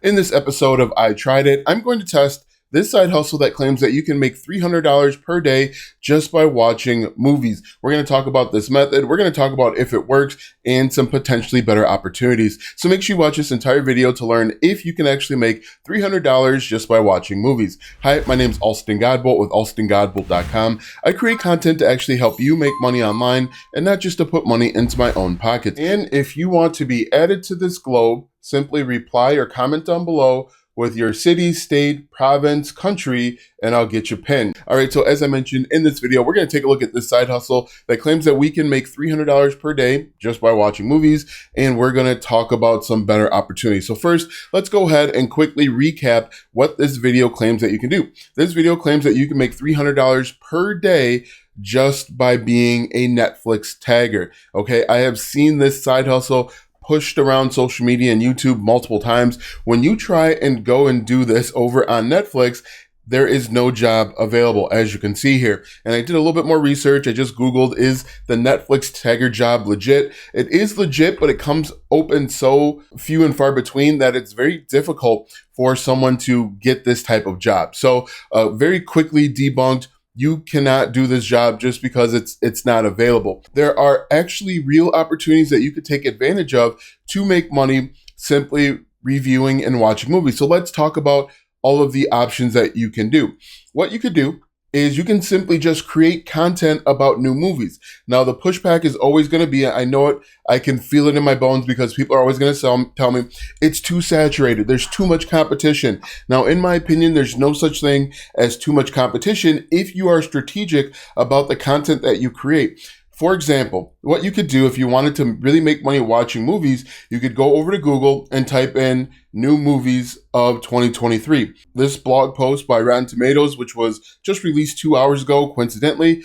In this episode of I Tried It, I'm going to test this side hustle that claims that you can make $300 per day just by watching movies. We're going to talk about this method. We're going to talk about if it works and some potentially better opportunities. So make sure you watch this entire video to learn if you can actually make $300 just by watching movies. Hi, my name is Alston Godbolt with alstongodbolt.com. I create content to actually help you make money online and not just to put money into my own pocket. And if you want to be added to this globe, simply reply or comment down below with your city, state, province, country, and I'll get you pinned. All right, so as I mentioned in this video, we're gonna take a look at this side hustle that claims that we can make $300 per day just by watching movies, and we're gonna talk about some better opportunities. So first, let's go ahead and quickly recap what this video claims that you can do. This video claims that you can make $300 per day just by being a Netflix tagger, okay? I have seen this side hustle pushed around social media and YouTube multiple times. When you try and go and do this over on Netflix, there is no job available, as you can see here. And I did a little bit more research. I just Googled, is the Netflix tagger job legit? It is legit, but it comes open so few and far between that it's very difficult for someone to get this type of job. So very quickly debunked. You cannot do this job just because it's not available. There are actually real opportunities that you could take advantage of to make money simply reviewing and watching movies. So let's talk about all of the options that you can do. What you could do is you can simply just create content about new movies. Now, the pushback is always going to be, I know it, I can feel it in my bones because people are always going to tell me it's too saturated. There's too much competition. Now, in my opinion, there's no such thing as too much competition if you are strategic about the content that you create. For example, what you could do if you wanted to really make money watching movies, you could go over to Google and type in new movies of 2023. This blog post by Rotten Tomatoes, which was just released 2 hours ago, coincidentally,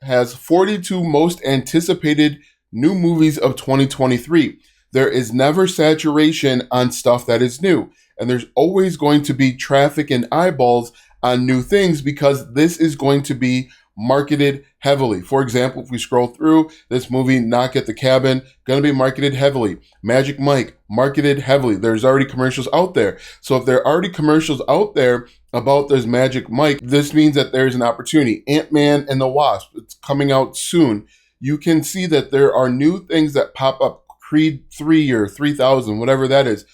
has 42 most anticipated new movies of 2023. There is never saturation on stuff that is new. And there's always going to be traffic and eyeballs on new things because this is going to be marketed heavily. For example, if we scroll through this movie, Knock at the Cabin, going to be marketed heavily. Magic Mike, marketed heavily. There's already commercials out there. So if there are already commercials out there about this Magic Mike, this means that there's an opportunity. Ant-Man and the Wasp, it's coming out soon. You can see that there are new things that pop up. Creed 3 or 3000, whatever that is.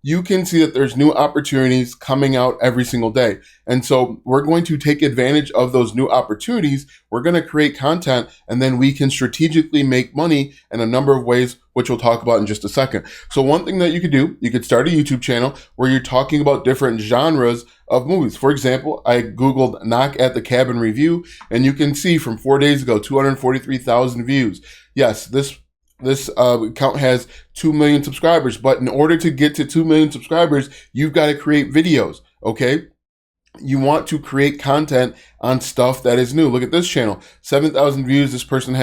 You can see that there's new opportunities coming out every single day. And so we're going to take advantage of those new opportunities. We're going to create content, and then we can strategically make money in a number of ways, which we'll talk about in just a second. So one thing that you could do, you could start a YouTube channel where you're talking about different genres of movies. For example, I Googled Knock at the Cabin review, and you can see from 4 days ago, 243,000 views. Yes, this account has 2 million subscribers, but in order to get to 2 million subscribers, you've got to create videos, okay? You want to create content on stuff that is new. Look at this channel, 7,000 views. This person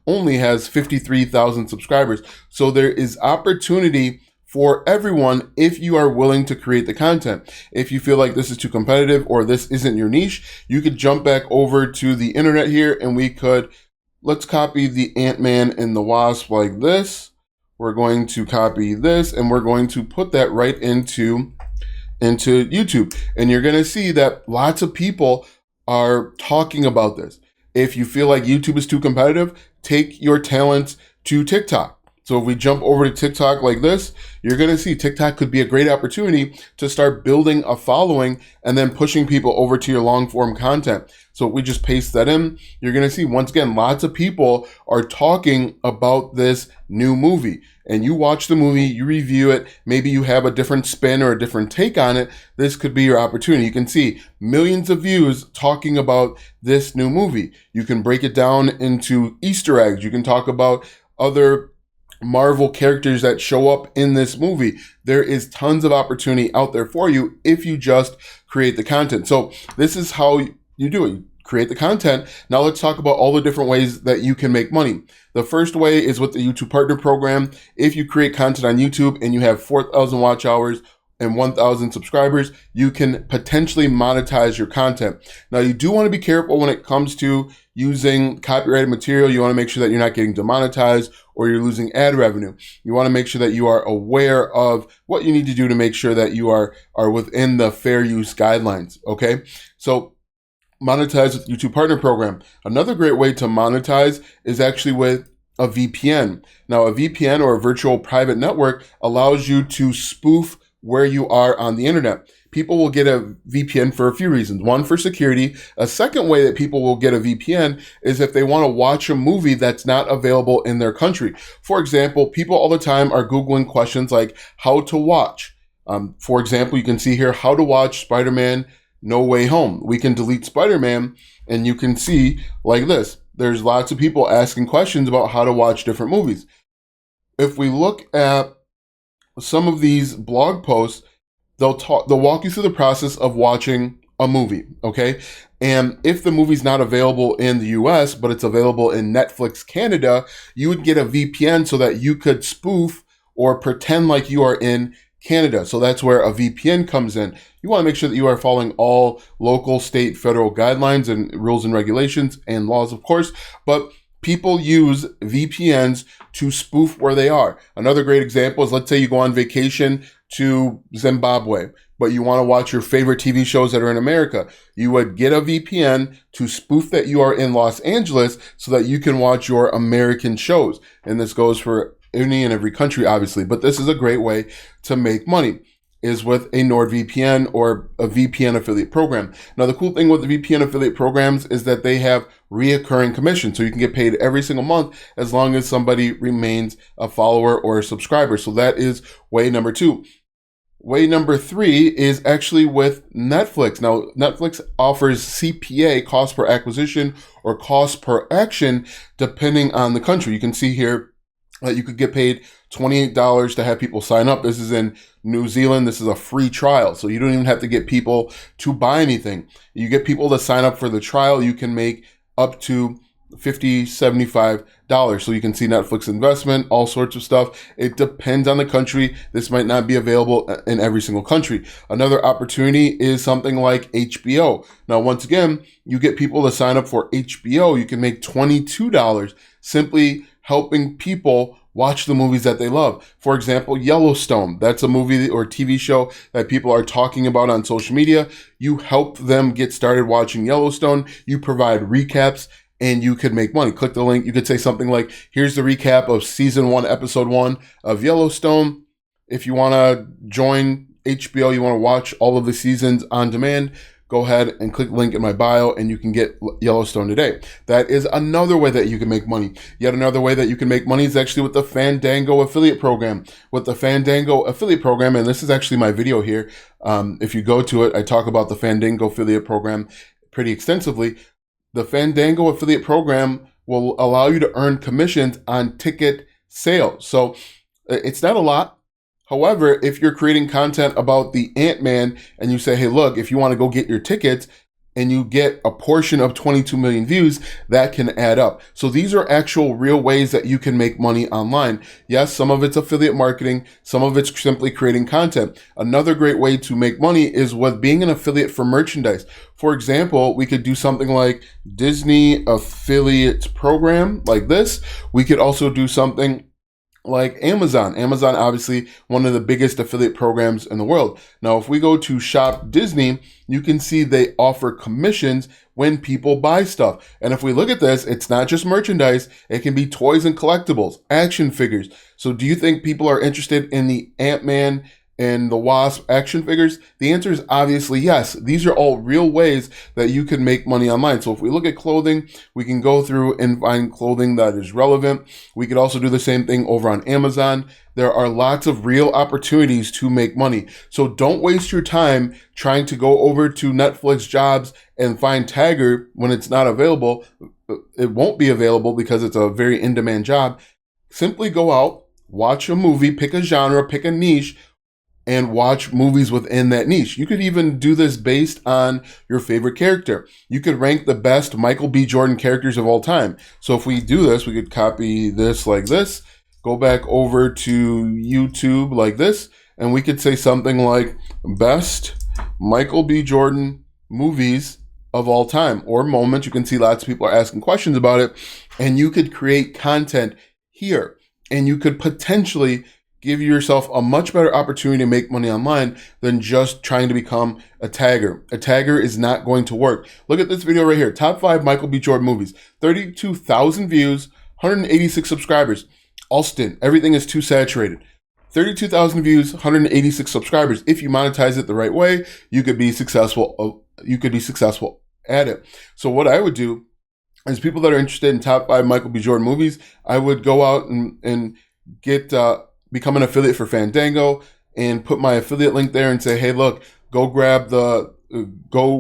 only has 53,000 subscribers. So there is opportunity for everyone if you are willing to create the content. If you feel like this is too competitive or this isn't your niche, you could jump back over to the internet here and let's copy the Ant-Man and the Wasp like this. We're going to copy this and we're going to put that right into YouTube. And you're going to see that lots of people are talking about this. If you feel like YouTube is too competitive, take your talents to TikTok. So if we jump over to TikTok like this, you're going to see TikTok could be a great opportunity to start building a following and then pushing people over to your long form content. So if we just paste that in, you're going to see, once again, lots of people are talking about this new movie. And you watch the movie, you review it, maybe you have a different spin or a different take on it. This could be your opportunity. You can see millions of views talking about this new movie. You can break it down into Easter eggs. You can talk about other Marvel characters that show up in this movie. There is tons of opportunity out there for you if you just create the content. So this is how you do it. You create the content. Now let's talk about all the different ways that you can make money. The first way is with the YouTube Partner Program. If you create content on YouTube and you have 4,000 watch hours and 1,000 subscribers, you can potentially monetize your content. Now, you do want to be careful when it comes to using copyrighted material. You want to make sure that you're not getting demonetized or you're losing ad revenue. You want to make sure that you are aware of what you need to do to make sure that you are within the fair use guidelines, okay? So monetize with YouTube Partner Program. Another great way to monetize is actually with a VPN. Now, a VPN, or a virtual private network, allows you to spoof where you are on the internet. People will get a VPN for a few reasons. One, for security. A second way that people will get a VPN is if they want to watch a movie that's not available in their country. For example, people all the time are Googling questions like how to watch. For example, you can see here how to watch Spider-Man No Way Home. We can delete Spider-Man and you can see like this. There's lots of people asking questions about how to watch different movies. If we look at some of these blog posts, they'll walk you through the process of watching a movie, okay? And if the movie's not available in the US, but it's available in Netflix Canada, you would get a VPN so that you could spoof or pretend like you are in Canada. So that's where a VPN comes in. You want to make sure that you are following all local, state, federal guidelines and rules and regulations and laws, of course, but people use VPNs to spoof where they are. Another great example is, let's say you go on vacation to Zimbabwe, but you want to watch your favorite TV shows that are in America. You would get a VPN to spoof that you are in Los Angeles so that you can watch your American shows. And this goes for any and every country, obviously, but this is a great way to make money, is with a NordVPN or a VPN affiliate program. Now, the cool thing with the VPN affiliate programs is that they have reoccurring commission. So you can get paid every single month as long as somebody remains a follower or a subscriber. So that is way number 2. Way number 3 is actually with Netflix. Now, Netflix offers CPA, cost per acquisition, or cost per action, depending on the country. You can see here that you could get paid $28 to have people sign up. This is in New Zealand. This is a free trial. So you don't even have to get people to buy anything. You get people to sign up for the trial. You can make up to $50, $75. So you can see Netflix investment, all sorts of stuff. It depends on the country. This might not be available in every single country. Another opportunity is something like HBO. Now, once again, you get people to sign up for HBO. You can make $22 simply helping people watch the movies that they love. For example, Yellowstone. That's a movie or TV show that people are talking about on social media. You help them get started watching Yellowstone. You provide recaps and you could make money. Click the link. You could say something like, here's the recap of season 1, episode 1 of Yellowstone. If you want to join HBO, you want to watch all of the seasons on demand, go ahead and click the link in my bio and you can get Yellowstone today. That is another way that you can make money. Yet another way that you can make money is actually with the Fandango affiliate program. With the Fandango affiliate program, and this is actually my video here. If you go to it, I talk about the Fandango affiliate program pretty extensively. The Fandango affiliate program will allow you to earn commissions on ticket sales. So it's not a lot. However, if you're creating content about the Ant-Man and you say, hey, look, if you want to go get your tickets and you get a portion of 22 million views, that can add up. So these are actual real ways that you can make money online. Yes, some of it's affiliate marketing. Some of it's simply creating content. Another great way to make money is with being an affiliate for merchandise. For example, we could do something like Disney affiliate program like this. We could also do something like Amazon. Amazon, obviously, one of the biggest affiliate programs in the world. Now, if we go to Shop Disney, you can see they offer commissions when people buy stuff. And if we look at this, it's not just merchandise. It can be toys and collectibles, action figures. So do you think people are interested in the Ant-Man and the Wasp action figures? The answer is obviously yes. These are all real ways that you can make money online. So if we look at clothing, we can go through and find clothing that is relevant. We could also do the same thing over on Amazon. There are lots of real opportunities to make money. So don't waste your time trying to go over to Netflix Jobs and find Tagger when it's not available. It won't be available because it's a very in-demand job. Simply go out, watch a movie, pick a genre, pick a niche, and watch movies within that niche. You could even do this based on your favorite character. You could rank the best Michael B. Jordan characters of all time. So if we do this, we could copy this like this, go back over to YouTube like this, and we could say something like best Michael B. Jordan movies of all time or moments. You can see lots of people are asking questions about it, and you could create content here, and you could potentially give yourself a much better opportunity to make money online than just trying to become a tagger. A tagger is not going to work. Look at this video right here. Top 5 Michael B. Jordan movies. 32,000 views, 186 subscribers. Alston, everything is too saturated. 32,000 views, 186 subscribers. If you monetize it the right way, you could be successful. You could be successful at it. So what I would do is, people that are interested in top 5 Michael B. Jordan movies, I would go out and get become an affiliate for Fandango and put my affiliate link there and say, hey, look, go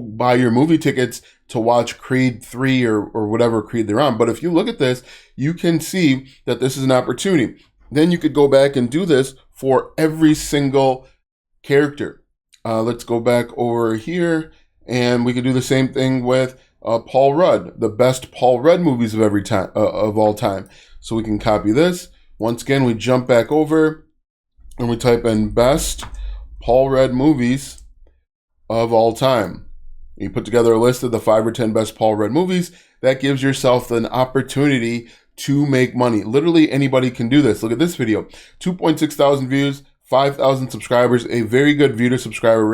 buy your movie tickets to watch Creed 3 or whatever Creed they're on. But if you look at this, you can see that this is an opportunity. Then you could go back and do this for every single character. Let's go back over here, and we could do the same thing with Paul Rudd, the best Paul Rudd movies of of all time. So we can copy this. Once again, we jump back over and we type in best Paul Rudd movies of all time. You put together a list of the 5 or 10 best Paul Rudd movies. That gives yourself an opportunity to make money. Literally anybody can do this. Look at this video. 2.6 thousand views, 5,000 subscribers, a very good view to subscriber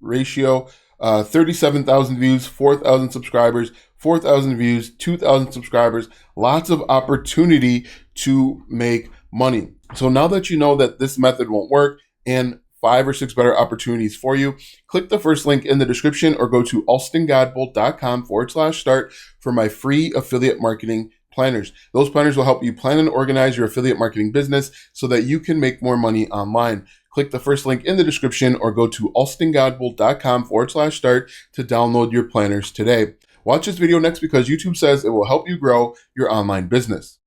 ratio. 37,000 views, 4,000 subscribers, 4,000 views, 2,000 subscribers. Lots of opportunity to make money. So now that you know that this method won't work and 5 or 6 better opportunities for you, click the first link in the description or go to alstongodbolt.com/start for my free affiliate marketing planners. Those planners will help you plan and organize your affiliate marketing business so that you can make more money online. Click the first link in the description or go to alstongodbolt.com/start to download your planners today. Watch this video next because YouTube says it will help you grow your online business.